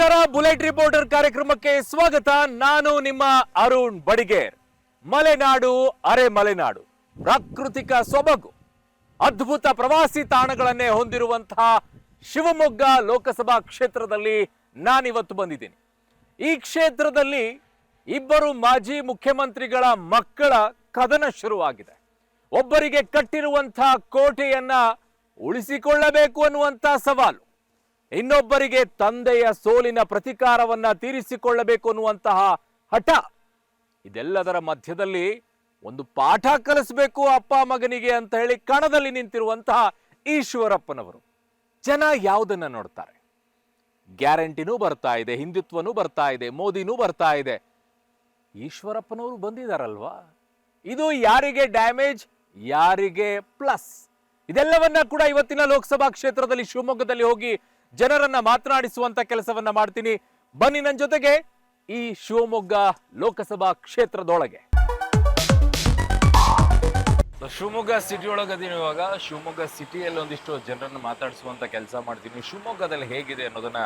ನಮಸ್ಕಾರ, bullet reporter ಕಾರ್ಯಕ್ರಮಕ್ಕೆ ಸ್ವಾಗತ. ನಾನು ನಿಮ್ಮ ಅರುಣ್ ಬಡಿಗೇರ್. ಮಲೆನಾಡು, ಅರೆ ಮಲೆನಾಡು, ಪ್ರಾಕೃತಿಕ ಸೊಬಗು, ಅದ್ಭುತ ಪ್ರವಾಸಿ ತಾಣಗಳನ್ನೇ ಹೊಂದಿರುವಂತಹ ಶಿವಮೊಗ್ಗ ಲೋಕಸಭಾ ಕ್ಷೇತ್ರದಲ್ಲಿ ನಾನಿವತ್ತು ಬಂದಿದ್ದೀನಿ. ಈ ಕ್ಷೇತ್ರದಲ್ಲಿ ಇಬ್ಬರು ಮಾಜಿ ಮುಖ್ಯಮಂತ್ರಿಗಳ ಮಕ್ಕಳ ಕದನ ಶುರುವಾಗಿದೆ. ಒಬ್ಬರಿಗೆ ಕಟ್ಟಿರುವಂತಹ ಕೋಟೆಯನ್ನ ಉಳಿಸಿಕೊಳ್ಳಬೇಕು ಅನ್ನುವಂತಹ ಸವಾಲು, ಇನ್ನೊಬ್ಬರಿಗೆ ತಂದೆಯ ಸೋಲಿನ ಪ್ರತಿಕಾರವನ್ನ ತೀರಿಸಿಕೊಳ್ಳಬೇಕು ಅನ್ನುವಂತಹ ಹಠ. ಇದೆಲ್ಲದರ ಮಧ್ಯದಲ್ಲಿ ಒಂದು ಪಾಠ ಕಲಿಸಬೇಕು ಅಪ್ಪ ಮಗನಿಗೆ ಅಂತ ಹೇಳಿ ಕಣದಲ್ಲಿ ನಿಂತಿರುವಂತಹ ಈಶ್ವರಪ್ಪನವರು. ಜನ ಯಾವುದನ್ನ ನೋಡ್ತಾರೆ? ಗ್ಯಾರಂಟಿನೂ ಬರ್ತಾ ಇದೆ, ಹಿಂದುತ್ವನೂ ಬರ್ತಾ ಇದೆ, ಮೋದಿನೂ ಬರ್ತಾ ಇದೆ. ಈಶ್ವರಪ್ಪನವರು ಬಂದಿದಾರಲ್ವಾ, ಇದು ಯಾರಿಗೆ ಡ್ಯಾಮೇಜ್, ಯಾರಿಗೆ ಪ್ಲಸ್? ಇದೆಲ್ಲವನ್ನ ಕೂಡ ಇವತ್ತಿನ ಲೋಕಸಭಾ ಕ್ಷೇತ್ರದಲ್ಲಿ ಶಿವಮೊಗ್ಗದಲ್ಲಿ ಹೋಗಿ ಜನರನ್ನ ಮಾತನಾಡಿಸುವಂತ ಕೆಲಸವನ್ನ ಮಾಡ್ತೀನಿ. ಬನ್ನಿ ನನ್ನ ಜೊತೆಗೆ ಈ ಶಿವಮೊಗ್ಗ ಲೋಕಸಭಾ ಕ್ಷೇತ್ರದೊಳಗೆ. ಶಿವಮೊಗ್ಗ ಸಿಟಿ ಒಳಗದೀನಿ. ಇವಾಗ ಶಿವಮೊಗ್ಗ ಸಿಟಿಯಲ್ಲಿ ಒಂದಿಷ್ಟು ಜನರನ್ನ ಮಾತಾಡಿಸುವಂತ ಕೆಲಸ ಮಾಡ್ತೀನಿ. ಶಿವಮೊಗ್ಗದಲ್ಲಿ ಹೇಗಿದೆ ಅನ್ನೋದನ್ನ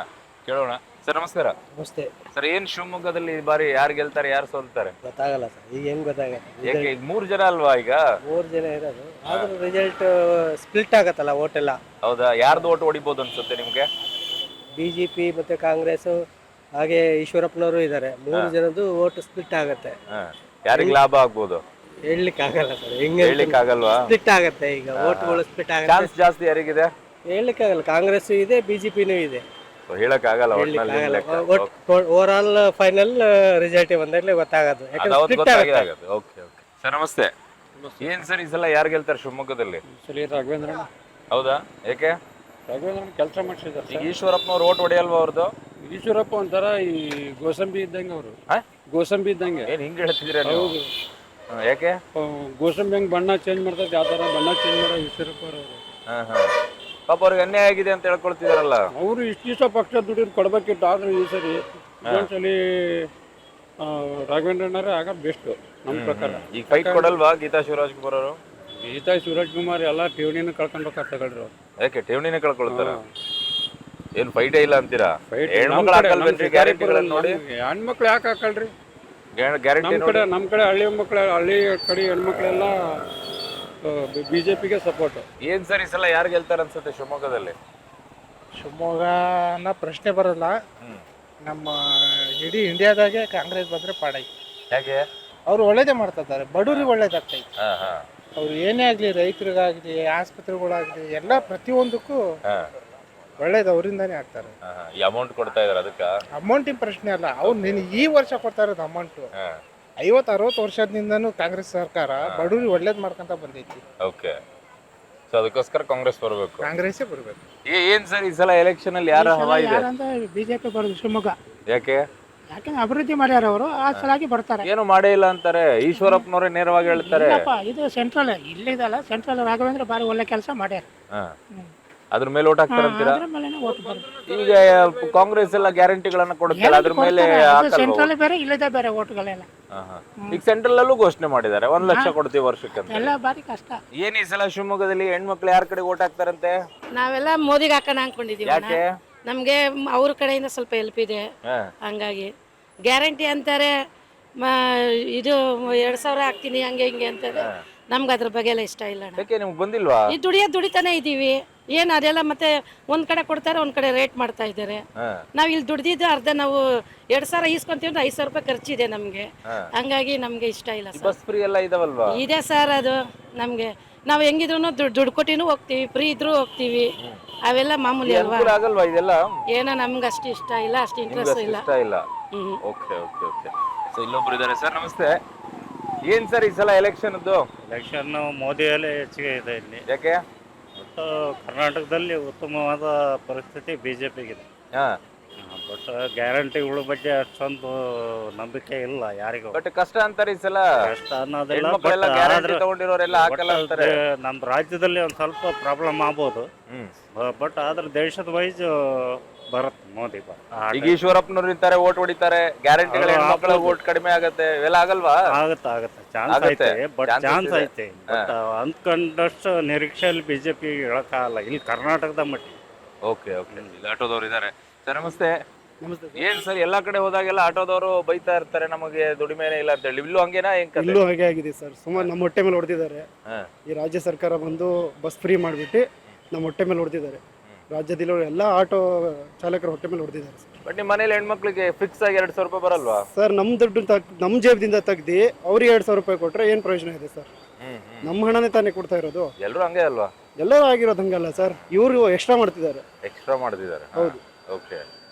ಕೇಳೋಣ. ಸರ್ ನಮಸ್ಕಾರ. ನಮಸ್ತೆ ಸರ್, ಏನ್ ಶಿವಮೊಗ್ಗದಲ್ಲಿ ಈ ಬಾರಿ ಯಾರು ಗೆಲ್ತಾರೆ, ಯಾರು ಸೋಲ್ತಾರೆ? ಗೊತ್ತಾಗಲ್ಲ ಸರ್, ಈಗ ಹೆಂಗ್ ಗೊತ್ತಾಗತ್ತೆ? ಯಾಕೆ 3 ಜನ ಅಲ್ವಾ ಈಗ? 3 ಜನ ಇರೋದು, ಆದ್ರೂ ರಿಸಲ್ಟ್ ಸ್ಪ್ಲಿಟ್ ಆಗತ್ತಲ್ಲ ಓಟ್ ಎಲ್ಲ. ಹೌದಾ? ಯಾರ್ದು ಓಟ್ ಹೊಡಿಬೋದು ಅನ್ಸುತ್ತೆ ನಿಮ್ಗೆ? ಬಿಜೆಪಿ ಮತ್ತೆ ಕಾಂಗ್ರೆಸ್ ಹಾಗೆ ಈಶ್ವರಪ್ಪನವರು ಇದ್ದಾರೆ. 3 ಜನದ್ದು ಓಟ್ ಸ್ಪ್ಲಿಟ್ ಆಗತ್ತೆ. ಯಾರಿಗೆ ಲಾಭ ಆಗ್ಬೋದು ಹೇಳಲಿಕ್ಕೆ ಆಗಲ್ಲ ಸರ್, ಹೆಂಗೆ ಹೇಳಲಿಕ್ಕೆ ಆಗಲ್ವಾ? ಸ್ಪ್ಲಿಟ್ ಆಗತ್ತೆ, ಈಗ ಓಟ್ಗಳು ಸ್ಪ್ಲಿಟ್ ಆಗತ್ತೆ. ಚಾನ್ಸ್ ಜಾಸ್ತಿ ಯಾರಿಗಿದೆ? ಹೇಳಲಿಕ್ಕೆ ಆಗಲ್ಲ, ಕಾಂಗ್ರೆಸ್ ಇದೆ, ಬಿಜೆಪಿನೂ ಇದೆ, ಹೇಳಕ್ ಆಗಲ್ಲ. ಓವರ್ ಆಲ್ ಫೈನಲ್ ರಿಸಲ್ಟ್ ಬಂದಾಗಲೇ ಗೊತ್ತಾಗೋದು. ಯಾಕಂದ್ರೆ ಸ್ಪ್ಲಿಟ್ ಆಗತ್ತೆ. ಓಕೆ ಓಕೆ ಸರ್, ನಮಸ್ತೆ. ಏನ್ ಸರ್ ಈ ಸಲ ಯಾರು ಗೆಲ್ತಾರೆ ಶಿವಮೊಗ್ಗದಲ್ಲಿ? ರಾಘವೇಂದ್ರ. ಹೌದಾ? ಯಾಕೆ? ರಾಘವೇಂದ್ರ ಕೆಲಸ ಮಾಡಿಸಿದ್ದಾರೆ. ಈಗ ಈಶ್ವರಪ್ಪನವ್ರು ಓಟ್ ಹೊಡೆಯಲ್ವಾ ಅವ್ರದ್ದು? ಈಶ್ವರಪ್ಪ ಒಂಥರ ಈ ಗೋಸಂಬಿ ಇದ್ದಂಗೆ, ಅವರು ಗೋಸಂಬಿ ಇದ್ದಂಗೆ. ಏನ್ ಹಿಂಗ್ ಹೇಳ್ತಿದ್ದೀರಾ ನೀವು? ಹೌದು. ಯಾಕೆ? ಗೋಸಂಬಿ ಹೆಂಗ್ ಬಣ್ಣ ಚೇಂಜ್ ಮಾಡ್ತಾರೆ, ಯಾವ ತರ ಬಣ್ಣ ಚೇಂಜ್ ಮಾಡೋ ಈಶ್ವರಪ್ಪ ಅವರು. ಪಾಪ ಅವ್ರಿಗೆ ಅನ್ಯಾಯ ಆಗಿದೆ ಅಂತ ಹೇಳ್ಕೊಳ್ತಿದಾರಲ್ಲ. ಅವರು ಇಷ್ಟು ಪಕ್ಷ ದುಡ್ಡು ಕೊಡ್ಬೇಕಿತ್ತು, ಆದ್ರೆ ಈ ಸರಿ ಇನ್ನೊಂದ್ಸಲಿ ರಾಘವೇಂದ್ರಣ್ಣರೇ ಆಗ ಬೆಸ್ಟ್ ನಮ್ಮ ಪ್ರಕಾರ. ಈಗ ಫೈಟ್ ಕೊಡಲ್ವಾ ಗೀತಾ ಶಿವರಾಜ್ ಕುಮಾರ್ ಅವರು? ಗೀತಾ ಶಿವರಾಜ್ ಕುಮಾರ್ ಎಲ್ಲ ಠೇವಣಿನ ಕಳ್ಕೊಂಡ್ಬೇಕಾಗ್ತ ತಗೊಳ್ರಿ ಅವ್ರು. ಯಾಕೆ ಠೇವಣಿನೇ ಕಳ್ಕೊಳ್ತಾರ? ಏನ್ ಫೈಟೇ ಇಲ್ಲ ಅಂತೀರಾ? ಹೆಣ್ಮಕ್ಳು ಯಾಕೆ ಹಾಕಲ್ರಿ? ಗ್ಯಾರಂಟಿ ನಮ್ಮ ಕಡೆ ಹಳ್ಳಿ ಕಡೆ ಹೆಣ್ಮಕ್ಳೆಲ್ಲ ಬಿಜೆಪಿಗೆ ಸಪೋರ್ಟ್. ಏನ್ ಸರ್ ಈ ಸಲ ಯಾರು ಗೆಲ್ತಾರ ಅನ್ಸುತ್ತೆ ಶಿವಮೊಗ್ಗದಲ್ಲಿ? ಶಿವಮೊಗ್ಗ ಅನ್ನೋ ಪ್ರಶ್ನೆ ಬರಲ್ಲ. ನಮ್ಮ ಇಡೀ ಇಂಡಿಯಾದಾಗೆ ಕಾಂಗ್ರೆಸ್ ಬಂದ್ರೆ ಪಾಡೈತಿ. ಹೇಗೆ? ಅವ್ರು ಒಳ್ಳೇದೇ ಮಾಡ್ತಿದ್ದಾರೆ, ಬಡವ್ರಿಗೆ ಒಳ್ಳೇದಾಗ್ತೈತಿ. ಅವ್ರು ಏನೇ ಆಗ್ಲಿ, ರೈತರಿಗಾಗ್ಲಿ, ಆಸ್ಪತ್ರೆಗಳಾಗ್ಲಿ, ಎಲ್ಲ ಪ್ರತಿಯೊಂದಕ್ಕೂ ಒಳ್ಳೇದು ಅವರಿಂದಾನೇ ಆಗ್ತಾರೆ. ಅಮೌಂಟ್ ಕೊಡ್ತಾ ಇದಾರೆ, ಅದಕ್ಕ ಅಮೌಂಟಿನ ಪ್ರಶ್ನೆ ಅಲ್ಲ. ಅವ್ರು ಈ ವರ್ಷ ಕೊಡ್ತಾ ಇರೋದು ಅಮೌಂಟ್ 50-60 ವರ್ಷದಿಂದನೂ ಕಾಂಗ್ರೆಸ್ ಸರ್ಕಾರ ಬಡವ್ರಿಗೆ ಒಳ್ಳೇದ್ ಮಾಡ್ಕೊಂತ ಬಂದೈತಿ. ಓಕೆ, ಸೊ ಅದಕ್ಕೋಸ್ಕರ ಕಾಂಗ್ರೆಸ್ ಬರಬೇಕು, ಕಾಂಗ್ರೆಸ್ಸೇ ಬರ್ಬೇಕು. ಏನ್ ಸರ್ ಈ ಸಲ ಎಲೆಕ್ಷನ್ ಅಲ್ಲಿ ಯಾರ ಹವಾ ಇದೆ? ಬಿಜೆಪಿ ಬರೋದು ಶಿವಮೊಗ್ಗ. ಯಾಕೆ? ಯಾಕಂದ್ರೆ ಅಭಿವೃದ್ಧಿ ಮಾಡ್ಯಾರ ಅವರು, ಆ ಸಲಾಗಿ ಬರ್ತಾರೆ. ಏನು ಮಾಡೇ ಇಲ್ಲ ಅಂತಾರೆ ಈಶ್ವರಪ್ಪನವರೇ ನೇರವಾಗಿ ಹೇಳ್ತಾರೆ. ಇದು ಸೆಂಟ್ರಲ್ ಇಲ್ಲಿದಲ್ಲ, ಸೆಂಟ್ರಲ್ ರಾಘವೇಂದ್ರ ಬಾರಿ ಒಳ್ಳೆ ಕೆಲಸ ಮಾಡ್ಯಾರ. ಅದ್ರ ಮೇಲೆ ಓಟ್ ಹಾಕ್ತಾರಂತೀರಾ? ಅದ್ರ ಮೇಲೆನೇ ಓಟ್ ಬರುತ್ತೆ. ಈಗ ಕಾಂಗ್ರೆಸ್ ಎಲ್ಲ ಗ್ಯಾರಂಟಿಗಳನ್ನ ಕೊಡುತ್ತಲ್ಲ, ಅದ್ರ ಮೇಲೆ ಸೆಂಟ್ರಲ್ ಬೇರೆ, ಇಲ್ಲದ ಬೇರೆ ಓಟ್ಗಳೆಲ್ಲ. ಈಗ ಸೆಂಟ್ರಲ್ ಅಲ್ಲೂ ಘೋಷಣೆ ಮಾಡಿದ್ದಾರೆ 1 ಲಕ್ಷ ಕೊಡ್ತೀವಿ ವರ್ಷಕ್ಕೆ ಅಂತ. ಎಲ್ಲ ಬಾರಿ ಕಷ್ಟ. ಏನ್ ಈ ಸಲ ಶಿವಮೊಗ್ಗದಲ್ಲಿ ಹೆಣ್ಮಕ್ಳು ಯಾರ ಕಡೆ ಓಟ್ ಹಾಕ್ತಾರಂತೆ? ನಾವೆಲ್ಲ ಮೋದಿಗೆ ಹಾಕೋಣ ಅನ್ಕೊಂಡಿದೀವಿ. ಯಾಕೆ? ನಮ್ಗೆ ಅವ್ರ ಕಡೆಯಿಂದ ಸ್ವಲ್ಪ ಹೆಲ್ಪ್ ಇದೆ, ಹಂಗಾಗಿ ಗ್ಯಾರಂಟಿ ಅಂತಾರೆ. ಇದು 2000 ಹಾಕ್ತೀನಿ ಹಂಗೆ ಹಿಂಗೆ ಅಂತಾರೆ. ನಮ್ಗೆ ಅದ್ರ ಬಗ್ಗೆ ಎಲ್ಲ ಇಷ್ಟ ಇಲ್ಲ. ಯಾಕೆ ನಿಮ್ಗೆ ಬಂದಿಲ್ವಾ? ಈ ದುಡಿತಾನೆ ಇದೀವಿ, ಏನ್ ಅದೆಲ್ಲ ಮತ್ತೆ ಒಂದ್ ಕಡೆ ಕೊಡ್ತಾರೆ, ಒಂದ್ ಕಡೆ ರೇಟ್ ಮಾಡ್ತಾ ಇದ್ದಾರೆ. ನಾವ್ ಇಲ್ಲಿ ದುಡ್ದಿದ್ದು ಅರ್ಧ ನಾವು 2000 ಈಸ್ಕೊಂತೀವಿ ಅಂದ್ರೆ 5000 ರೂಪಾಯಿ ಖರ್ಚಿದೆ ನಮ್ಗೆ, ಹಂಗಾಗಿ ನಮ್ಗೆ ಇಷ್ಟ ಇಲ್ಲ. ಬಸ್ ಫ್ರೀ ಎಲ್ಲ ಇದಾವಲ್ವಾ? ಇದೆ ಸರ್, ಅದು ನಮ್ಗೆ ನಾವ್ ಹೆಂಗಿದ್ರು ದುಡ್ಡು ಕೊಟ್ಟಿನೂ ಹೋಗ್ತೀವಿ, ಫ್ರೀ ಇದ್ರು ಹೋಗ್ತೀವಿ, ಅವೆಲ್ಲ ಮಾಮೂಲಿ ಅಲ್ವಾ? ಆಗಲ್ವಾ ಇದೆಲ್ಲ? ಏನೋ ನಮ್ಗೆ ಅಷ್ಟು ಇಷ್ಟ ಇಲ್ಲ, ಅಷ್ಟು ಇಂಟ್ರೆಸ್ಟ್ ಇಲ್ಲ. Okay okay okay. ಸೊ ಇಲ್ಲೊಬ್ರು ಇದ್ದಾರೆ. ಸರ್ ನಮಸ್ತೆ. ಏನ್ ಸರ್ ಈ ಸಲ ಎಲೆಕ್ಷನ್ ಮೋದಿಯಲ್ಲೇ ಹೆಚ್ಚಿಗೆ ಇದೆ ಇಲ್ಲಿ. ಯಾಕೆ? ಒಟ್ಟು ಕರ್ನಾಟಕದಲ್ಲಿ ಉತ್ತಮವಾದ ಪರಿಸ್ಥಿತಿ ಬಿಜೆಪಿಗಿದೆ. ಬಟ್ ಗ್ಯಾರಂಟಿಗಳ ಬಗ್ಗೆ ಅಷ್ಟೊಂದು ನಂಬಿಕೆ ಇಲ್ಲ ಯಾರಿಗೂ. ಬಟ್ ಕಷ್ಟ ಅಂತಾರೆ ಈ ಸಲ. ಕಷ್ಟ ಅನ್ನೋದಿಲ್ಲ, ತಗೊಂಡಿರೋರೆಲ್ಲ ಹಾಕಲ್ಲ ಅಂತಾರೆ. ನಮ್ಮ ರಾಜ್ಯದಲ್ಲಿ ಒಂದ್ ಸ್ವಲ್ಪ ಪ್ರಾಬ್ಲಮ್ ಆಗ್ಬೋದು, ಬಟ್ ಆದ್ರೆ ದೇಶದ ವೈಸ್ ಬರುತ್ತೆ ಮೋದಿ. ಈಗ ಈಶ್ವರಪ್ಪನವ್ರು ಇರ್ತಾರೆ, ಓಟ್ ಹೊಡಿತಾರೆ, ಗ್ಯಾರಂಟಿಗಳು ಹೆಣ್ಮಕ್ಳ ಓಟ್ ಕಡಿಮೆ ಆಗತ್ತೆ, ಇವೆಲ್ಲ ಆಗಲ್ವಾ? ಆಗತ್ತೆ ಚಾನ್ಸ್ ಐತೆ, ಬಟ್ ಚಾನ್ಸ್ ಐತೆ. ಬಟ್ ಅಂದ್ಕೊಂಡಷ್ಟು ನಿರೀಕ್ಷೆಯಲ್ಲಿ ಬಿಜೆಪಿ ಹೇಳಕ್ಕಾಗಲ್ಲ ಇಲ್ಲಿ ಕರ್ನಾಟಕದ ಮಟ್ಟಿಗೆ. Okay okay. ಈಗ ಆಟೋದವ್ರು ಇದ್ದಾರೆ. ಸರ್ ನಮಸ್ತೆ. ನಮಸ್ತೆ ಸರ್. ಏನ್ ಸರ್ ಎಲ್ಲಾ ಕಡೆ ಹೋದಾಗೆಲ್ಲ ಆಟೋದವರು ಬೈತಾ ಇರ್ತಾರೆ ನಮಗೆ ದುಡಿಮೆನೇ ಇಲ್ಲ ಅಂತ ಹೇಳಿ, ಇಲ್ಲೂ ಹಂಗೇನಾ ಹೆಂಗ್ ಕತೆ? ಇಲ್ಲೂ ಹಾಗೆ ಆಗಿದೆ ಸರ್. ಸುಮಾರು ನಮ್ಮ ಹೊಟ್ಟೆ ಮೇಲೆ ಹೊಡೆದಿದ್ದಾರೆ. ಹಾ. ಈ ರಾಜ್ಯ ಸರ್ಕಾರ ಬಂದು ಬಸ್ ಫ್ರೀ ಮಾಡಿಬಿಟ್ಟು ನಮ್ಮ ಹೊಟ್ಟೆ ಮೇಲೆ ಹೊಡೆದಿದ್ದಾರೆ. ರಾಜ್ಯದಲ್ಲಿರೋ ಎಲ್ಲ ಆಟೋ ಚಾಲಕರ ಹೊಟ್ಟೆ ಮೇಲೆ ಹೊಡೆದಿದ್ದಾರೆ ಸರ್. ಬಟ್ ನಿಮ್ ಮನೇಲಿ ಹೆಣ್ಮಕ್ಳಿಗೆ ಫಿಕ್ಸ್ ಆಗಿ 2,000 ರೂಪಾಯಿ ಬರಲ್ವಾ? ಸರ್ ನಮ್ಮ ದುಡ್ಡು ನಮ್ಮ ಜೇಬದಿಂದ ತೆಗ್ದು ಅವ್ರಿಗೆ 2,000 ರೂಪಾಯಿ ಕೊಟ್ಟರೆ ಏನು ಪ್ರಯೋಜನ ಇದೆ ಸರ್? ನಮ್ಮ ಹಣನೇ ತಾನೇ ಕೊಡ್ತಾ ಇರೋದು. ಎಲ್ರು ಹಂಗೆ ಅಲ್ವಾ? ಎಲ್ಲರೂ ಆಗಿರೋದು ಹಂಗಲ್ಲ ಸರ್. ಇವರು ಎಕ್ಸ್ಟ್ರಾ ಮಾಡ್ತಿದ್ದಾರೆ. ಎಕ್ಸ್ಟ್ರಾ ಮಾಡ್ತಿದ್ದಾರೆ. ಹೌದು. ಓಕೆ.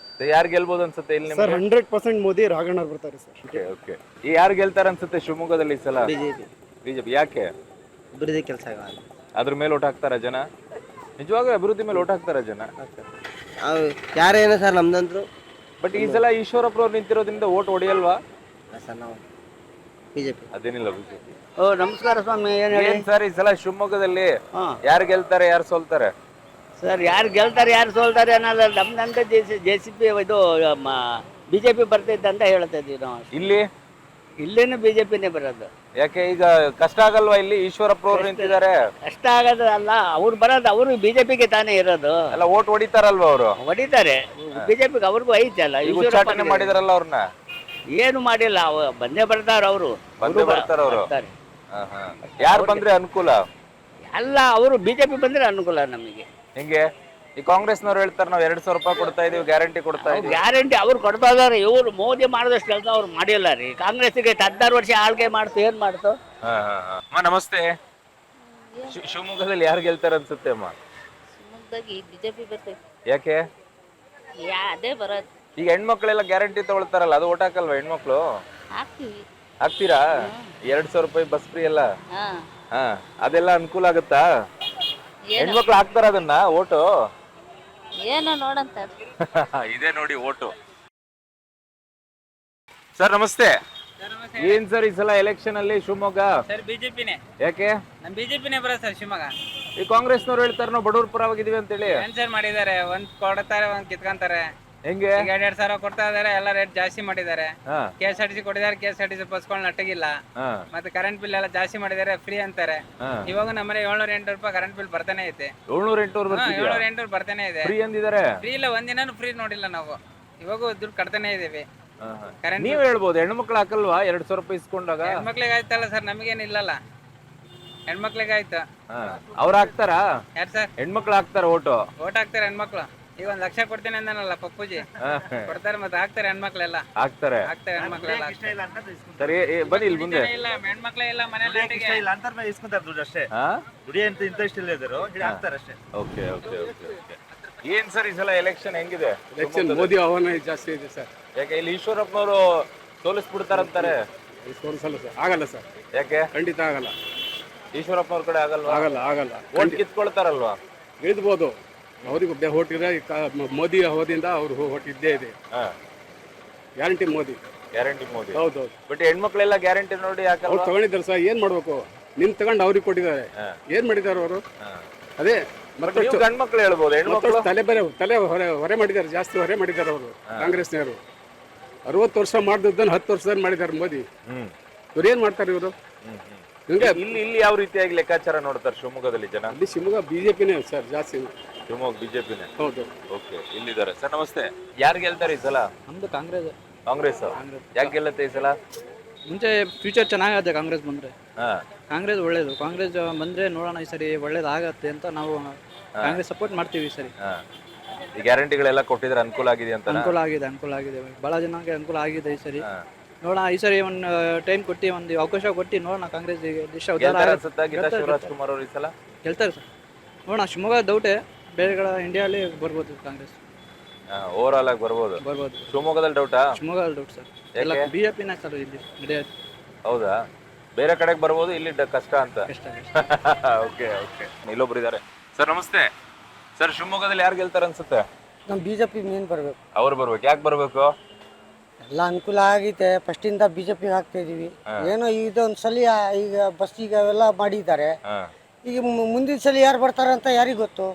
ಯಾರು ಗೆಲ್ಬೋದು ಅನ್ಸುತ್ತೆ ಇಲ್ಲಿ ಸರ್ ನಿಮ್ಗೆ? 100% ಮೋದಿ ರಾಘಣ್ಣವ್ರು ಬರ್ತಾರೆ ಸರ್. Okay okay. ಈ ಯಾರು ಗೆಲ್ತಾರೆ ಅನ್ಸುತ್ತೆ ಶಿವಮೊಗ್ಗದಲ್ಲಿ ಈ ಸಲ? BJP BJP. ಯಾಕೆ? ಅಭಿವೃದ್ಧಿ ಕೆಲಸಗಳು ಅದ್ರ ಮೇಲೆ ಓಟ್ ಹಾಕ್ತಾರ ಜನ? ನಿಜವಾಗ್ಲೂ ಅಭಿವೃದ್ಧಿ ಮೇಲೆ ಓಟ್ ಹಾಕ್ತಾರ ಜನ? ಯಾರೇನು ಸರ್ ನಮ್ದಂದ್ರು ಬಟ್ ಈ ಸಲ ಈಶ್ವರಪ್ಪನವ್ರು ನಿಂತಿರೋದ್ರಿಂದ ಓಟ್ ಹೊಡಿಯಲ್ವಾ? ಸರ್ ನಾವು ಬಿಜೆಪಿ. ಅದೇನಿಲ್ಲ ಬಿಜೆಪಿ. ಓ ನಮಸ್ಕಾರ ಸ್ವಾಮಿ. ಏನ್ ಸರ್ ಈ ಸಲ ಶಿವಮೊಗ್ಗದಲ್ಲಿ ಯಾರು ಗೆಲ್ತಾರೆ ಯಾರು ಸೋಲ್ತಾರೆ? ಸರ್ ಯಾರು ಗೆಲ್ತಾರೆ ಯಾರು ಸೋಲ್ತಾರೆ ಅನ್ನೋದು ನಮ್ದಂತ ಜೆ ಸಿ ಪಿ ಇದು ಬಿಜೆಪಿ ಬರ್ತೈತೆ ಅಂತ ಹೇಳ್ತಾ ಇದ್ದೀವಿ ನಾವು. ಇಲ್ಲಿ ಇಲ್ಲೇನು ಬಿಜೆಪಿನೇ ಬರೋದು. ಯಾಕೆ ಈಗ ಕಷ್ಟ ಆಗಲ್ವಾ? ಇಲ್ಲಿ ಈಶ್ವರಪ್ಪನವ್ರು ನಿಂತಿದ್ದಾರೆ. ಕಷ್ಟ ಆಗೋದು ಅಲ್ಲ, ಅವ್ರು ಬರೋದು, ಅವರು ಬಿಜೆಪಿಗೆ ತಾನೇ ಇರೋದು. ಎಲ್ಲ ಓಟ್ ಹೊಡಿತಾರಲ್ವಾ ಅವರು? ಹೊಡಿತಾರೆ ಬಿಜೆಪಿಗೆ, ಅವ್ರಿಗೂ ಐತಲ್ಲ. ಈಗ ಉಚ್ಚಾಟನೆ ಮಾಡಿದಾರಲ್ಲ ಅವ್ರನ್ನ? ಏನು ಮಾಡಿಲ್ಲ, ಬಂದೇ ಬರ್ತಾರೆ ಅವರು. ಬಂದೇ ಬರ್ತಾರ ಅವರು. ಯಾರು ಬಂದ್ರೆ ಅನುಕೂಲ? ಅಲ್ಲ, ಅವರು ಬಿಜೆಪಿ ಬಂದ್ರೆ ಅನುಕೂಲ ನಮಗೆ. ಹಿಂಗೆ ಈ ಕಾಂಗ್ರೆಸ್ನವ್ರು ಹೇಳ್ತಾರೆ ನಾವು 2,000 ರೂಪಾಯಿ ಕೊಡ್ತಾ ಇದೀವಿ, ಗ್ಯಾರಂಟಿ ಕೊಡ್ತಾ ಇದೀವಿ. ಗ್ಯಾರಂಟಿ ಅವ್ರು ಕೊಡ್ತಾ ಇದಾರೆ. ಇವ್ರು ಮೋದಿ ಮಾಡಿದಷ್ಟು ಕೆಲಸ ಅವ್ರು ಮಾಡಿಲ್ಲ ರೀ. ಕಾಂಗ್ರೆಸ್ಗೆ 16 ವರ್ಷ ಆಳ್ಕೆ ಮಾಡ್ತು, ಏನ್ ಮಾಡ್ತು? ಅಮ್ಮ ನಮಸ್ತೆ. ಶಿವಮೊಗ್ಗದಲ್ಲಿ ಯಾರು ಗೆಲ್ತಾರೆ ಅನ್ಸುತ್ತೆ ಅಮ್ಮ? ಶಿವಮೊಗ್ಗದಾಗಿ ಬಿಜೆಪಿ ಬರ್ತೈತಿ. ಯಾಕೆ? ಅದೇ ಬರೋದು. ಈಗ ಹೆಣ್ಮಕ್ಳೆಲ್ಲ ಗ್ಯಾರಂಟಿ ತಗೊಳ್ತಾರಲ್ಲ, ಅದು ಓಟ್ ಹಾಕಲ್ವಾ ಹೆಣ್ಮಕ್ಳು? ಹಾಕ್ತಿವಿ. ಹಾಕ್ತೀರಾ? 2,000 ರೂಪಾಯಿ ಬಸ್ ಫ್ರೀ ಎಲ್ಲ? ಹಾ. ಹಾ, ಅದೆಲ್ಲ ಅನುಕೂಲ ಆಗುತ್ತಾ? ಹೆಣ್ಮಕ್ಳು ಹಾಕ್ತಾರ ಅದನ್ನ ಓಟು? ಏನೋ ನೋಡಂತ. ಇದೇ ನೋಡಿ ಓಟು. ಸರ್ ನಮಸ್ತೆ. ಏನ್ ಸರ್ ಈ ಸಲ ಎಲೆಕ್ಷನ್ ಅಲ್ಲಿ ಶಿವಮೊಗ್ಗ? ಸರ್ ಬಿಜೆಪಿನೇ. ಯಾಕೆ? ನಮ್ ಬಿಜೆಪಿನೇ ಬರೋದು ಸರ್ ಶಿವಮೊಗ್ಗ. ಈ ಕಾಂಗ್ರೆಸ್ನವ್ರು ಹೇಳ್ತಾರೆ ನಾವು ಬಡವ್ರ ಪರವಾಗಿದೀವಿ ಅಂತ ಹೇಳಿ. ಏನ್ ಸರ್ ಮಾಡಿದ್ದಾರೆ, ಒಂದ್ ಕೊಡ್ತಾರೆ ಒಂದ್ ಕಿತ್ಕೊಂತಾರೆ. ಹೆಂಗೆ? ಈಗ 2,000 ಕೊಡ್ತಾ ಇದಾರೆ, ಎಲ್ಲ ರೇಟ್ ಜಾಸ್ತಿ ಮಾಡಿದ್ದಾರೆ. KSRTC ಕೊಟ್ಟಿದ್ದಾರೆ, KSRTC ಬಸ್ಗಳು ನಟ್ಟಗಿಲ್ಲ. ಮತ್ತೆ ಕರೆಂಟ್ ಬಿಲ್ ಎಲ್ಲ ಜಾಸ್ತಿ ಮಾಡಿದ್ದಾರೆ, ಫ್ರೀ ಅಂತಾರೆ. ಇವಾಗ ನಮ್ಮನೆ 708 ರೂಪಾಯಿ ಕರೆಂಟ್ ಬಿಲ್ ಬರ್ತಾನೆ ಐತೆ. 708 ಬರ್ತಾನೆ ಇದೆ. ಫ್ರೀ ಅಂದಿದ್ದಾರೆ. ಫ್ರೀ ಇಲ್ಲ, ಒಂದಿನಾನು ಫ್ರೀ ನೋಡಿಲ್ಲ ನಾವು. ಇವಾಗ ದುಡ್ಡು ಕಟ್ತಾನೆ ಇದೀವಿ. ನೀವ್ ಹೇಳ್ಬೋದು ಹೆಣ್ಮಕ್ಳು ಹಾಕಲ್ವಾ 2,000 ರೂಪಾಯಿ ಇಸ್ಕೊಂಡಾಗ? ಹೆಣ್ಮಕ್ಳಿಗೆ ಆಯ್ತಲ್ಲ ಸರ್, ನಮಗೇನು ಇಲ್ಲಲ್ಲ. ಹೆಣ್ಮಕ್ಳಿಗೆ ಆಯ್ತು. ಅವ್ರು ಹಾಕ್ತಾರ? ಯಾರು ಸರ್? ಹೆಣ್ಮಕ್ಳು ಹಾಕ್ತಾರ ಓಟು? ಓಟ್ ಹಾಕ್ತಾರೆ ಹೆಣ್ಮಕ್ಳು. ಈಗ 1 ಲಕ್ಷ ಕೊಡ್ತೀನಿ ಅಂದನಲ್ಲ ಪಪ್ಪುಜಿ, ಕೊಡ್ತಾರೆ. ಮತ್ತೆ ಹಾಕ್ತಾರೆ ಹೆಣ್ಮಕ್ಳೆಲ್ಲ. ಹಾಕ್ತಾರೆ ಹೆಣ್ಮಕ್ಳೆಲ್ಲ. ಸರಿ ಬನ್ನಿ ಇಲ್ಲಿ ಮುಂದೆ. ಇಲ್ಲ ಹೆಣ್ಮಕ್ಳೇ ಇಲ್ಲ ಮನೇಲಿ. ಇಸ್ಕೊಂತಾರೆ ದುಡ್ಡು ಅಷ್ಟೇ. ದುಡಿ ಅಂತ ಇಂಟ್ರೆಸ್ಟ್ ಇಲ್ಲ ಇದ್ರು ಹಾಕ್ತಾರೆ ಅಷ್ಟೇ. Okay okay okay okay. ಏನ್ ಸರ್ ಈ ಸಲ ಎಲೆಕ್ಷನ್ ಹೆಂಗಿದೆ? ಎಲೆಕ್ಷನ್ ಮೋದಿ ಆಹ್ವಾನ ಜಾಸ್ತಿ ಇದೆ ಸರ್. ಯಾಕೆ ಇಲ್ಲಿ ಈಶ್ವರಪ್ಪನವರು ಸೋಲಿಸ್ಬಿಡ್ತಾರಂತಾರೆ? ಸೋಲಿಸಲ್ಲ ಸರ್, ಆಗಲ್ಲ ಸರ್. ಯಾಕೆ? ಖಂಡಿತ ಆಗಲ್ಲ. ಈಶ್ವರಪ್ಪನವ್ರ ಕಡೆ ಆಗಲ್ವಾ? ಆಗಲ್ಲ ಆಗಲ್ಲ. ಓಟ್ ಕಿತ್ಕೊಳ್ತಾರಲ್ವಾ? ಗೆಲ್ಬೋದು. ಅವ್ರಿಗೆ ಹೊಟ್ಟಿದ್ರೆ ಮೋದಿ ಅವಧಿಯಿಂದ ಅವ್ರು ಹೊಟ್ಟಿದ್ದೇ ಇದೆ. ಗ್ಯಾರಂಟಿ ಮೋದಿ. ಗ್ಯಾರಂಟಿ ಮೋದಿ. ಹೌದೌದು. ಬಟ್ ಹೆಣ್ಮಕ್ಳೆಲ್ಲ ಗ್ಯಾರಂಟಿ ನೋಡಿ ಅವ್ರು ಯಾಕಲ್ವಾ? ತಗೊಂಡಿದ್ದಾರೆ ಸರ್, ಏನ್ ಮಾಡ್ಬೇಕು? ತಗೊಂಡು ಅವ್ರಿಗೆ ಕೊಟ್ಟಿದ್ದಾರೆ. ಏನ್ ಮಾಡಿದಾರೆ ಅವರು? ಅದೇ ಗಂಡ್ಮಕ್ಳು ಹೇಳ್ಬೋದು, ಹೆಣ್ಮಕ್ಳು ತಲೆ ಹೊರೆ ಮಾಡಿದ್ದಾರೆ, ಜಾಸ್ತಿ ಹೊರೆ ಮಾಡಿದ್ದಾರೆ ಅವರು ಕಾಂಗ್ರೆಸ್ನವರು. 60 ವರ್ಷ ಮಾಡಿದ್ದನ್ನು 10 ವರ್ಷದಲ್ಲಿ ಮಾಡಿದ್ದಾರೆ ಮೋದಿ. ಇವ್ರು ಏನ್ ಮಾಡ್ತಾರೆ ಇವರು? ಇಲ್ಲಿ ಯಾವ ರೀತಿಯಾಗಿ ಲೆಕ್ಕಾಚಾರ ನೋಡ್ತಾರೆ ಶಿವಮೊಗ್ಗದಲ್ಲಿ ಜನ? ಅಲ್ಲಿ ಶಿವಮೊಗ್ಗ ಬಿಜೆಪಿನೇ ಸರ್ ಜಾಸ್ತಿ. ಶಿವಮೊಗ್ಗ ಬಿಜೆಪಿನೇ. ಹೌದು. ಓಕೆ, ಇಲ್ಲಿದ್ದಾರೆ ಸರ್. ನಮಸ್ತೆ. ಯಾರು ಗೆಲ್ತಾರೆ ಈ ಸಲ? ನಮ್ದು ಕಾಂಗ್ರೆಸ್. ಕಾಂಗ್ರೆಸ್. ಯಾಕೆ ಗೆಲ್ಲತ್ತೆ ಈ ಸಲ? ಮುಂಚೆ ಫ್ಯೂಚರ್ ಚೆನ್ನಾಗತ್ತೆ ಕಾಂಗ್ರೆಸ್ ಬಂದ್ರೆ. ಕಾಂಗ್ರೆಸ್ ಒಳ್ಳೇದು. ಕಾಂಗ್ರೆಸ್ ಬಂದ್ರೆ ನೋಡೋಣ ಈ ಸರಿ ಒಳ್ಳೇದಾಗತ್ತೆ ಅಂತ ನಾವು ಕಾಂಗ್ರೆಸ್ ಸಪೋರ್ಟ್ ಮಾಡ್ತೀವಿ ಈ ಸರಿ. ಈ ಗ್ಯಾರಂಟಿಗಳೆಲ್ಲ ಕೊಟ್ಟಿದ್ರೆ ಅನುಕೂಲ ಆಗಿದೆ ಅಂತ? ಅನುಕೂಲ ಆಗಿದೆ ಬಹಳ ಜನಕ್ಕೆ ಅನುಕೂಲ ಆಗಿದೆ ಈ ಸರಿ. ನೋಡೋಣ ಈ ಸರಿ ಒಂದು ಟೈಮ್ ಕೊಟ್ಟು ಒಂದು ಅವಕಾಶ ಕೊಟ್ಟು ನೋಡೋಣ. ಕಾಂಗ್ರೆಸ್ ಗೀತಾ ಶಿವರಾಜ್ಕುಮಾರ್ ಅವರು ಈ ಸಲ ಗೆಲ್ತಾರೆ ಸರ್. ನೋಡೋಣ, ಶಿವಮೊಗ್ಗ ಡೌಟೇ, ಬೇರೆ ಕಡೆ ಇಂಡಿಯಾಲಿ ಬರ್ಬೋದು ಕಾಂಗ್ರೆಸ್. ಓವರ್ ಆಲ್ ಆಗಿ ಬರ್ಬೋದು. ಶಿವಮೊಗ್ಗದಲ್ಲಿ ಡೌಟಾ? ಶಿವಮೊಗ್ಗದಲ್ಲಿ ಡೌಟ್ ಸರ್. ಎಲ್ಲ ಬಿಜೆಪಿನೇ ಸರ್ ಇಲ್ಲಿ ನಡೆಯೋದು. ಹೌದಾ? ಬೇರೆ ಕಡೆಗೆ ಬರ್ಬೋದು, ಇಲ್ಲಿ ಕಷ್ಟ ಅಂತ. Okay okay. ಇಲ್ಲೊಬ್ರು ಇದ್ದಾರೆ ಸರ್. ನಮಸ್ತೆ ಸರ್. ಶಿವಮೊಗ್ಗದಲ್ಲಿ ಯಾರು ಗೆಲ್ತಾರೆ ಅನ್ಸುತ್ತೆ? ನಮ್ಮ ಬಿಜೆಪಿ ಮೇನ್ ಬರ್ಬೇಕು. ಅವ್ರು ಬರ್ಬೇಕು. ಯಾಕೆ ಬರ್ಬೇಕು? ಎಲ್ಲ ಅನುಕೂಲ ಆಗೈತೆ. ಫಸ್ಟಿಂದ ಬಿಜೆಪಿ ಹಾಕ್ತಾ ಇದೀವಿ. ಏನೋ ಇದೊಂದು ಸಲ ಈಗ ಬಸ್ಸಿಗೆ ಅವೆಲ್ಲ ಮಾಡಿದ್ದಾರೆ. ಈಗ ಮುಂದಿನ ಸಲ ಯಾರು ಬರ್ತಾರ ಅಂತ ಯಾರಿಗ್ ಗೊತ್ತು?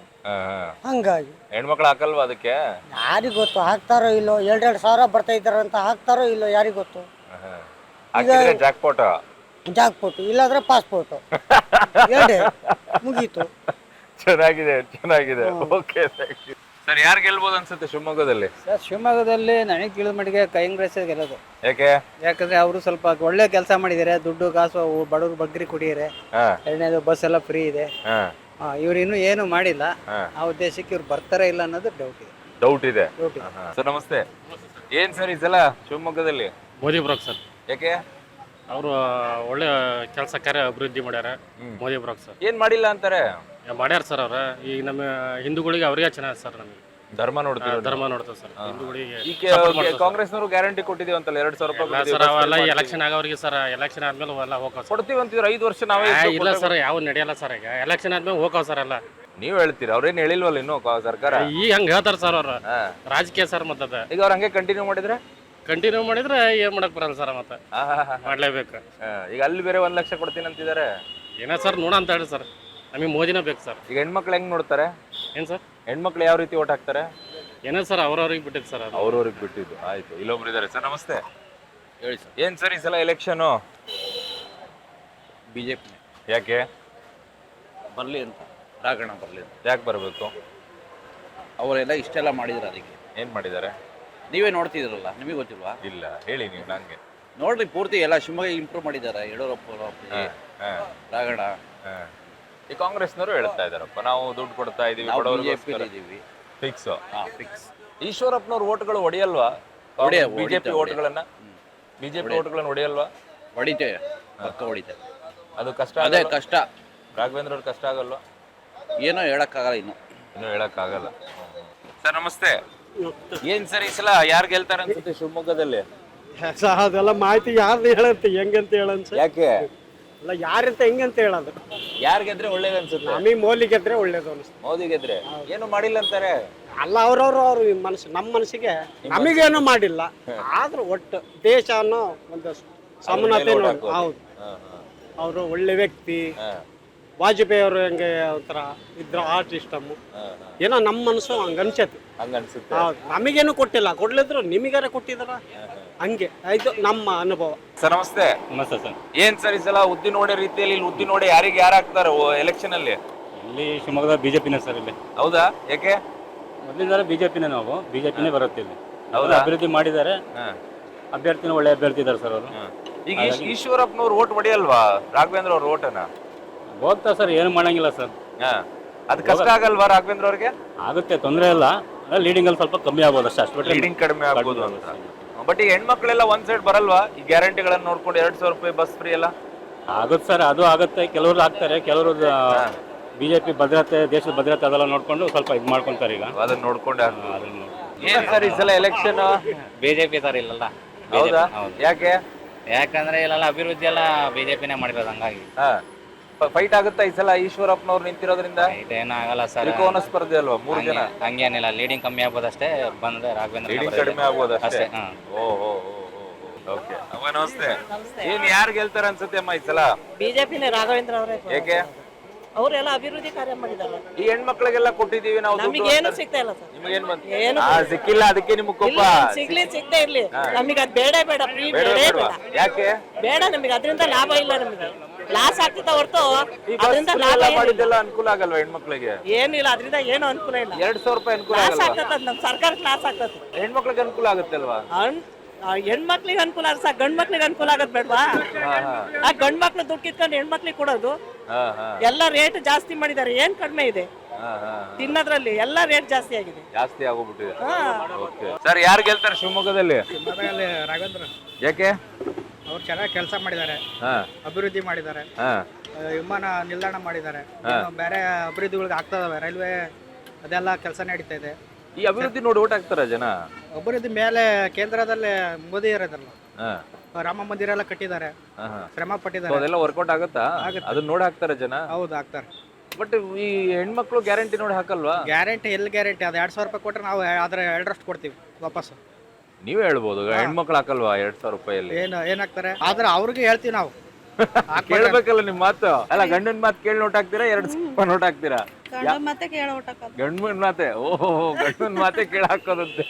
ಹಂಗಾಗಿ ಹೆಣ್ಮಕ್ಳು ಹಾಕಲ್ವಾ ಅದಕ್ಕೆ? ಯಾರಿಗ್ ಗೊತ್ತು? ಹಾಕ್ತಾರೋ ಇಲ್ಲೋ? 2,000 ಸಾವಿರ ಬರ್ತಾ ಇದ್ದಾರಂತ ಹಾಕ್ತಾರೋ ಇಲ್ಲೋ ಯಾರಿಗ್ ಗೊತ್ತು? ಜಾಕ್ಪೋಟ್ ಇಲ್ಲಾಂದ್ರೆ ಪಾಸ್ಪೋರ್ಟ್ ಎರಡೇ ಮುಗೀತು. ಚೆನ್ನಾಗಿದೆ ಚೆನ್ನಾಗಿದೆ. Okay, thank you. ಸರ್ ಯಾರು ಗೆಲ್ಬೋದು ಅನ್ಸುತ್ತೆ ಶಿವಮೊಗ್ಗದಲ್ಲಿ? ಸರ್ ಶಿವಮೊಗ್ಗದಲ್ಲಿ ನನಗೆ ತಿಳಿದ ಮಟ್ಟಿಗೆ ಕಾಂಗ್ರೆಸ್ ಗೆಲ್ಲೋದು. ಯಾಕೆ? ಯಾಕಂದ್ರೆ ಅವರು ಸ್ವಲ್ಪ ಒಳ್ಳೆ ಕೆಲಸ ಮಾಡಿದ್ದಾರೆ. ದುಡ್ಡು ಕಾಸು ಬಡವ್ರ ಬಗ್ರಿ ಕುಡಿಯರೆ. ಎರಡನೇದು ಬಸ್ ಎಲ್ಲ ಫ್ರೀ ಇದೆ. ಇವ್ರು ಇನ್ನೂ ಏನು ಮಾಡಿಲ್ಲ. ಆ ಉದ್ದೇಶಕ್ಕೆ ಇವ್ರು ಬರ್ತಾರ ಇಲ್ಲ ಅನ್ನೋದು ಡೌಟ್ ಇದೆ. ಸರ್ ನಮಸ್ತೆ. ಏನ್ ಸರ್ ಈ ಸಲ ಶಿವಮೊಗ್ಗದಲ್ಲಿ? ಮೋದಿ ಬ್ರಾಕ್ ಸರ್. ಯಾಕೆ? ಅವರು ಒಳ್ಳೆ ಕೆಲಸ ಕಾರ್ಯ ಅಭಿವೃದ್ಧಿ ಮಾಡ್ಯಾರ. ಮೋದಿ ಬ್ರಾಕ್ ಸರ್. ಏನ್ ಮಾಡಿಲ್ಲ ಅಂತಾರೆ? ಮಾಡ್ಯಾರ ಸರ್ ಅವ್ರ. ಈಗ ನಮ್ಮ ಹಿಂದೂಗಳಿಗೆ ಅವ್ರಿಗೆ ಚೆನ್ನಾಗಿ ಸರ್. ನಮಗೆ ಧರ್ಮ ನೋಡ್ತೀವಿ. ಧರ್ಮ ನೋಡ್ತಾವ ಸರ್ ಹಿಂದೂಗಳಿಗೆ. ಕಾಂಗ್ರೆಸ್ನವರು ಗ್ಯಾರಂಟಿ ಕೊಟ್ಟಿದೀವಿ ಅಂತಲ್ಲ 2,000 ರೂಪಾಯಿ ಸರ್. ಅವೆಲ್ಲ ಎಲೆಕ್ಷನ್ ಆಗೋರಿಗೆ ಸರ್. ಎಲೆಕ್ಷನ್ ಆದ್ಮೇಲೆ ಎಲ್ಲ ಹೋಗೋ ಕೊಡ್ತೀವಿ ಅಂತಿದ್ರು. 5 ವರ್ಷ ನಾವೇ ಇಲ್ಲ ಸರ್. ಯಾವ ನಡೆಯಲ್ಲ ಸರ್. ಈಗ ಎಲೆಕ್ಷನ್ ಆದ್ಮೇಲೆ ಹೋಗೋ ಸರ್ ಎಲ್ಲ. ನೀವ್ ಹೇಳ್ತೀರಾ? ಅವ್ರೇನ್ ಹೇಳಿಲ್ವಲ್ಲ ಇನ್ನು ಸರ್ಕಾರ? ಈಗ ಹಂಗ ಹೇಳ್ತಾರ ಸರ್ ಅವ್ರ. ರಾಜಕೀಯ ಸರ್. ಮತ್ತದ ಈಗ ಅವ್ರ ಹಂಗೆ ಕಂಟಿನ್ಯೂ ಮಾಡಿದ್ರೆ ಏನ್ ಮಾಡಕ್ ಬರಲ್ಲ ಸರ್. ಮತ್ತೆ ಮಾಡ್ಲೇಬೇಕು. ಈಗ ಅಲ್ಲಿ ಬೇರೆ 1 ಲಕ್ಷ ಕೊಡ್ತೀನಿ ಅಂತಿದ್ದಾರೆ. ಏನ ಸರ್ ನೋಡ ಅಂತ ಹೇಳಿ ಸರ್. ನಮಗೆ ಮೋದಿನ ಬೇಕು ಸರ್. ಈಗ ಹೆಣ್ಮಕ್ಳು ಹೆಂಗ್ ನೋಡ್ತಾರೆ? ಏನ್ ಸರ್? ಹೆಣ್ಮಕ್ಳು ಯಾವ ರೀತಿ ಓಟ್ ಹಾಕ್ತಾರೆ? ಏನೋ ಸರ್ ಅವ್ರವ್ರಿಗೆ ಬಿಟ್ಟಿದ್ದು ಸರ್. ಅವ್ರವ್ರಿಗೆ ಬಿಟ್ಟಿದ್ದು. ಆಯ್ತು. ಇಲ್ಲೊಬ್ರು ಇದಾರೆ. ಸರ್ ನಮಸ್ತೆ. ಹೇಳಿ ಸರ್. ಏನ್ ಸರ್ ಈ ಸಲ ಎಲೆಕ್ಷನ್? ಬಿಜೆಪಿ. ಯಾಕೆ? ಬರ್ಲಿ ಅಂತ. ರಾಘಣ್ಣ ಬರ್ಲಿ ಅಂತ. ಯಾಕೆ ಬರಬೇಕು? ಅವರೆಲ್ಲ ಇಷ್ಟೆಲ್ಲ ಮಾಡಿದ್ರು. ಅದಕ್ಕೆ ಏನ್ ಮಾಡಿದ್ದಾರೆ? ನೀವೇ ನೋಡ್ತಿದ್ರಲ್ಲ, ನಿಮಗೆ ಗೊತ್ತಿಲ್ವಾ? ಇಲ್ಲ ಹೇಳಿ ನೀವು ನಂಗೆ. ನೋಡ್ರಿ ಪೂರ್ತಿ ಎಲ್ಲ ಶಿವಮೊಗ್ಗ ಇಂಪ್ರೂವ್ ಮಾಡಿದ್ದಾರೆ. ಯಡಿಯೂರಪ್ಪ, ರಾಘಣ್ಣ. ಈ ಕಾಂಗ್ರೆಸ್ನವರು ಹೇಳ್ತಾ ಇದಾರಪ್ಪ ನಾವು ದುಡ್ಡು ಕೊಡ್ತಾ ಇದೀವಿ, ಫಿಕ್ಸ್. ಈಶ್ವರಪ್ಪನವ್ರ ಓಟ್ಗಳು ಹೊಡೆಯಲ್ವಾ? ಬಿಜೆಪಿ ಓಟ್ಗಳನ್ನ ಹೊಡೆಯಲ್ವಾ? ಹೊಡಿತೇವೆ, ಪಕ್ಕ ಹೊಡಿತೇವೆ. ಅದು ಕಷ್ಟ. ಅದೇ ಕಷ್ಟ. ರಾಘವೇಂದ್ರ ಅವ್ರ ಕಷ್ಟ ಆಗಲ್ವಾ? ಏನೋ ಹೇಳಕ್ಕಾಗಲ್ಲ. ಇನ್ನೂ ಹೇಳಕ್ಕಾಗಲ್ಲ. ಸರ್ ನಮಸ್ತೆ. ಏನ್ ಸರ್ ಈ ಸಲ ಯಾರು ಗೆಲ್ತಾರೆ ಅನ್ಸುತ್ತೆ ಶಿವಮೊಗ್ಗದಲ್ಲಿ? ಅದೆಲ್ಲ ಮಾಹಿತಿ ಯಾರ್ದು ಹೇಳಂತ ಹೆಂಗಂತ ಹೇಳನ್ಸ. ಯಾಕೆ? ಅಲ್ಲ ಯಾರಂತ ಹೆಂಗಂತ ಹೇಳೋದು. ಯಾರು ಗೆದ್ರೆ ಒಳ್ಳೇದು ಅನ್ಸುತ್ತೆ? ನಮಗೆ ಮೋದಿ ಗೆದ್ರೆ ಒಳ್ಳೇದು ಅನ್ಸುತ್ತೆ. ಮೋದಿ ಗೆದ್ರೆ ಏನು ಮಾಡಿಲ್ಲ ಅಂತಾರೆ. ಅಲ್ಲ ಅವ್ರ ಮನಸ್ಸು, ನಮ್ಮ ಮನಸ್ಸಿಗೆ ನಮಗೇನು ಮಾಡಿಲ್ಲ. ಆದ್ರೂ ಒಟ್ಟು ದೇಶ ಅನ್ನೋ ಒಂದು ಸಮಾನತೆ ನೋಡಿ. ಹೌದು, ಅವರು ಒಳ್ಳೆ ವ್ಯಕ್ತಿ. ವಾಜಪೇಯಿ ಅವರು ಹೆಂಗೆ ಒಂಥರ ಇದ್ರ ಆರ್ಟ್ ಸಿಸ್ಟಮ್ ಏನೋ ನಮ್ಮ ಮನಸ್ಸು ಹಂಗನ್ಸತ್ತೆ. ಹೌದು, ನಮಗೇನು ಕೊಟ್ಟಿಲ್ಲ. ಕೊಡ್ಲಿದ್ರು ನಿಮಗಾರ ಕೊಟ್ಟಿದಾರ ಹಂಗೆ. ಇದು ನಮ್ಮ ಅನುಭವ. ಸರ್ ನಮಸ್ತೆ. ನಮಸ್ತೆ ಸರ್. ಏನ್ ಸರ್ ಈ ಸಲ ಉದ್ದಿನೋಡೆ ರೀತಿಯಲ್ಲಿ ಉದ್ದಿನೋಡೆ ಯಾರಿಗೆ ಯಾರು ಹಾಕ್ತಾರೆ ಎಲೆಕ್ಷನ್ ಅಲ್ಲಿ? ಇಲ್ಲಿ ಶಿವಮೊಗ್ಗದ ಬಿಜೆಪಿನೇ ಸರ್. ಇಲ್ಲಿ ಹೌದಾ? ಯಾಕೆ? ಮೊದಲಿಂದ ಬಿಜೆಪಿನೇ. ನಾವು ಬಿಜೆಪಿನೇ ಬರುತ್ತೆ ಇಲ್ಲಿ. ಅಭಿವೃದ್ಧಿ ಮಾಡಿದ್ದಾರೆ. ಅಭ್ಯರ್ಥಿನ ಒಳ್ಳೆ ಅಭ್ಯರ್ಥಿ ಇದ್ದಾರೆ ಸರ್ ಅವರು. ಈಗ ಈಶ್ವರಪ್ಪನವ್ರು ಓಟ್ ಹೊಡೆಯಲ್ವಾ ರಾಘವೇಂದ್ರ ಅವ್ರ ಓಟನ? ಹೋಗ್ತಾ ಸರ್. ಏನು ಮಾಡಂಗಿಲ್ಲ ಸರ್. ಅದು ಕಷ್ಟ ಆಗಲ್ವಾ ರಾಘವೇಂದ್ರ ಅವ್ರಿಗೆ? ಆಗುತ್ತೆ, ತೊಂದರೆ ಇಲ್ಲ. ಲೀಡಿಂಗ್ ಅಲ್ಲಿ ಸ್ವಲ್ಪ ಕಮ್ಮಿ ಆಗ್ಬೋದು ಅಷ್ಟೇ. ಲೀಡಿಂಗ್ ಕಡಿಮೆ ಆಗ್ಬೋದು ಅಂತ. ಬಟ್ ಈಗ ಹೆಣ್ಮಕ್ಳೆಲ್ಲ ಒಂದ್ ಸೈಡ್ ಬರಲ್ವಾ ಈ ಗ್ಯಾರಂಟಿಗಳನ್ನ ನೋಡ್ಕೊಂಡು? 2,000 ರೂಪಾಯಿ ಬಸ್ ಫ್ರೀ ಎಲ್ಲ ಆಗುತ್ತೆ ಸರ್. ಅದು ಆಗುತ್ತೆ. ಕೆಲವರು ಆಗ್ತಾರೆ, ಕೆಲವರು ಬಿಜೆಪಿ ಭದ್ರತೆ, ದೇಶದ ಭದ್ರತೆ ಅದೆಲ್ಲ ನೋಡ್ಕೊಂಡು ಸ್ವಲ್ಪ ಇದು ಮಾಡ್ಕೊಂತಾರೆ. ಈಗ ಅದನ್ನ ನೋಡ್ಕೊಂಡೆ. ಏನ್ ಸರ್ ಈ ಸಲ ಎಲೆಕ್ಷನ್? BJP sir. ಇಲ್ಲಲ್ಲ. ಹೌದಾ? ಯಾಕೆ? ಯಾಕಂದ್ರೆ ಇಲ್ಲೆಲ್ಲ ಅಭಿವೃದ್ಧಿ ಎಲ್ಲ ಬಿಜೆಪಿನೇ ಮಾಡಿರೋದು. ಹಂಗಾಗಿ ಫೈಟ್ ಆಗುತ್ತಾ ಈ ಸಲ ಈಶ್ವರಪ್ಪನವ್ರು ನಿಂತಿರೋದ್ರಿಂದ? ಇದೇನಾಗಲ್ಲ ಸರ್. ತ್ರಿಕೋನ ಸ್ಪರ್ಧೆ ಅಲ್ವಾ? 3 ಜನ. ಹಂಗೇನಿಲ್ಲ. ಲೀಡಿಂಗ್ ಕಮ್ಮಿ ಆಗ್ಬೋದಷ್ಟೇ. ಬಂದ್ರೆ ರಾಘವೇಂದ್ರ ಲೀಡಿಂಗ್ ಕಡಿಮೆ ಆಗ್ಬೋದು ಅಷ್ಟೇ. ಓಕೆ. ಅಮ್ಮ ನಮಸ್ತೆ. ಏನ್ ಯಾರು ಗೆಲ್ತಾರೆ ಅನ್ಸುತ್ತೆ ಅಮ್ಮ ಈ ಸಲ? ಬಿಜೆಪಿನೇ, ರಾಘವೇಂದ್ರ ಅವರೇ. ಏಕೆ? ಅವರೆಲ್ಲ ಅಭಿವೃದ್ಧಿ ಕಾರ್ಯ ಮಾಡಿದ್ದಾರೆ. ಈ ಹೆಣ್ಮಕ್ಳಿಗೆಲ್ಲ ಕೊಟ್ಟಿದೀವಿ ನಾವು. ನಮಗೇನು ಸಿಗ್ತಾ ಇಲ್ಲ ಸರ್. ನಿಮಗೇನ್ ಬಂತು? ಸಿಕ್ಕಿಲ್ಲ, ಅದಕ್ಕೆ ನಿಮ್ಗೆ ಕೋಪ. ಸಿಗ್ತಾ ಇರ್ಲಿ. ನಮಗೆ ಅದು ಬೇಡ ಫ್ರೀ ಬೇಡ. ಯಾಕೆ ಬೇಡ? ನಮಗೆ ಅದರಿಂದ ಲಾಭ ಇಲ್ಲ. ನಮಗೆ ಲಾಸ್ ಆಗ್ತಿತ್ತ ಹೊರತು ಅದರಿಂದ ಲಾಭ ಮಾಡಿದ್ದೆಲ್ಲ ಅನುಕೂಲ ಆಗಲ್ವಾ ಹೆಣ್ಮಕ್ಳಿಗೆ? ಏನಿಲ್ಲ, ಅದರಿಂದ ಏನು ಅನುಕೂಲ ಇಲ್ಲ. 2,000 ರೂಪಾಯಿ ಅನುಕೂಲ ಲಾಸ್ ಆಗ್ತದ. ನಮ್ಮ ಸರ್ಕಾರಕ್ಕೆ ಲಾಸ್ ಆಗ್ತದೆ. ಹೆಣ್ಮಕ್ಳಿಗೆ ಅನುಕೂಲ ಆಗುತ್ತೆ ಅಲ್ವಾ? ಹೆಣ್ಮಕ್ಳಿಗೆ ಅನುಕೂಲ ಆಗ ಗಂಡ್ ಮಕ್ಳಿಗೆ ಅನುಕೂಲ ಆಗದ್ ಬೇಡವಾ? ಆ ಗಂಡ್ ಮಕ್ಳು ದುಡ್ಡು ಕಿತ್ಕೊಂಡು ಹೆಣ್ಮಕ್ಳಿಗೆ ಕೊಡೋದು. ಎಲ್ಲ ರೇಟ್ ಜಾಸ್ತಿ ಮಾಡಿದ್ದಾರೆ. ಏನ್ ಕಡಿಮೆ ಇದೆ ತಿನ್ನೋದ್ರಲ್ಲಿ? ಎಲ್ಲ ರೇಟ್ ಜಾಸ್ತಿ ಆಗಿದೆ. ಜಾಸ್ತಿ ಆಗೋಗ್ಬಿಟ್ಟಿದೆ. ಸರ್ ಯಾರು ಗೆಲ್ತಾರೆ ಶಿವಮೊಗ್ಗದಲ್ಲಿ? ರಾಘವೇಂದ್ರ. ಯಾಕೆ? ಅವ್ರು ಚೆನ್ನಾಗಿ ಕೆಲಸ ಮಾಡಿದ್ದಾರೆ, ಅಭಿವೃದ್ಧಿ ಮಾಡಿದ್ದಾರೆ. ವಿಮಾನ ನಿಲ್ದಾಣ ಮಾಡಿದ್ದಾರೆ. ಬೇರೆ ಅಭಿವೃದ್ಧಿಗಳಿಗೆ ಆಗ್ತಾ ಇದಾವೆ. ರೈಲ್ವೆ ಅದೆಲ್ಲ ಕೆಲಸ ನಡೀತಾ ಇದೆ. ಈ ಅಭಿವೃದ್ಧಿ ನೋಡಿ ಓಟ್ ಹಾಕ್ತಾರ ಜನ? ಅಭಿವೃದ್ಧಿ ಮೇಲೆ ಕೇಂದ್ರದಲ್ಲಿ ಮೋದಿ ಇರೋದಲ್ಲ. ರಾಮ ಮಂದಿರ ಎಲ್ಲ ಕಟ್ಟಿದ್ದಾರೆ, ಶ್ರಮ ಪಟ್ಟಿದ್ದಾರೆ. ಅದೆಲ್ಲ ವರ್ಕೌಟ್ ಆಗುತ್ತಾ? ಅದನ್ನ ನೋಡಿ ಹಾಕ್ತಾರ ಜನ? ಹೌದು, ಹಾಕ್ತಾರೆ. ಬಟ್ ಈ ಹೆಣ್ಮಕ್ಳು ಗ್ಯಾರಂಟಿ ನೋಡಿ ಹಾಕಲ್ವಾ? ಗ್ಯಾರಂಟಿ ಎಲ್ಲಿ ಗ್ಯಾರಂಟಿ? ಅದು 2,000 ರೂಪಾಯಿ ಕೊಟ್ಟರೆ ನಾವು ಅದ್ರ 2ರಷ್ಟು ಕೊಡ್ತೀವಿ ವಾಪಸ್. ನೀವೇ ಹೇಳ್ಬೋದು, ಹೆಣ್ಮಕ್ಳು ಹಾಕಲ್ವಾ 2,000 ರೂಪಾಯಲ್ಲಿ? ಏನಾಗ್ತಾರೆ? ಆದ್ರೆ ಅವ್ರಿಗೆ ಹೇಳ್ತೀವಿ ನಾವು. ಕೇಳ್ಬೇಕಲ್ಲ ನಿಮ್ ಮಾತು. ಅಲ್ಲ, ಗಂಡನ ಮಾತು ಕೇಳಿ ನೋಟ್ ಹಾಕ್ತೀರಾ, 2,000 ರೂಪಾಯಿ ನೋಟ್ ಹಾಕ್ತೀರಾ? ಮತ್ತೆ ಕೇಳ ಗಂಡನ ಮಾತೆ. ಓಹೋ, ಗಂಡನ ಮಾತೆ ಕೇಳ ಹಾಕೋದಂತೆ.